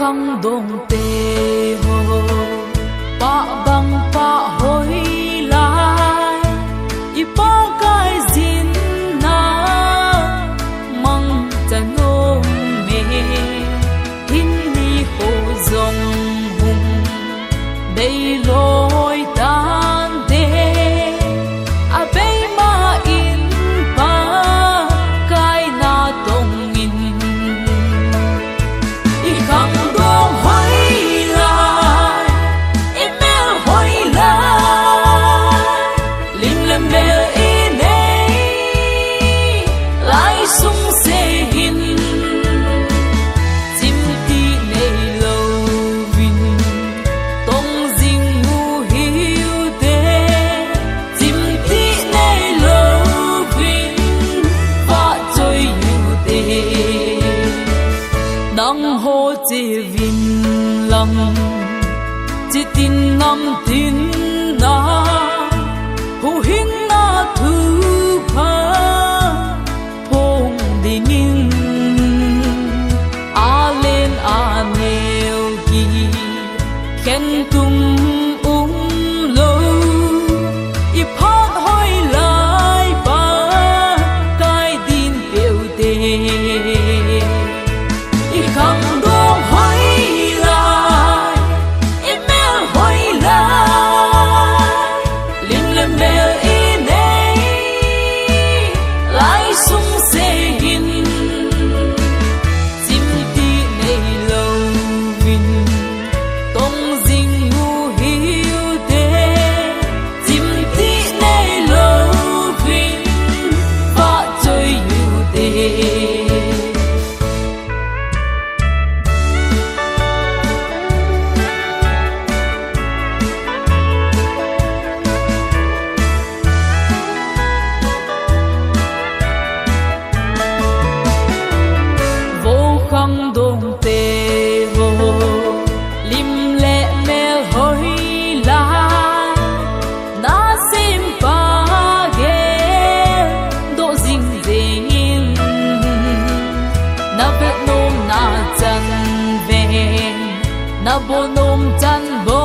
khăng đông tê hồ pa bang pa hoi lai ipa kai zin na mang tan ngom me hin mi ho zong hum dei loi tan de a bei ma in pa kai na tong in i khang dong hoi lai i mel hoi lai lim lem mel i nei lai sung se hin chim ti nei lo vin tong jing mu hiu de chim ti nei lo vin va choi yu de nang ho che vin lam chi tin nam tin na hu hin na thu pha phong ding in a lên a neo ki khen tum lo i phat hoi lai pa kai din piu te i khang dong hoi lai i mel hoi lai lim lem mel i nei lai sung se hin chim ti nei lo vin tong jing mu hiu de chim ti nei lo vin va choi yu de vô khăng đông tê hồ lim lẹ mel hoi lai na sim pa ge do jing jing in na vet nom na chan ve na bo nom chan bo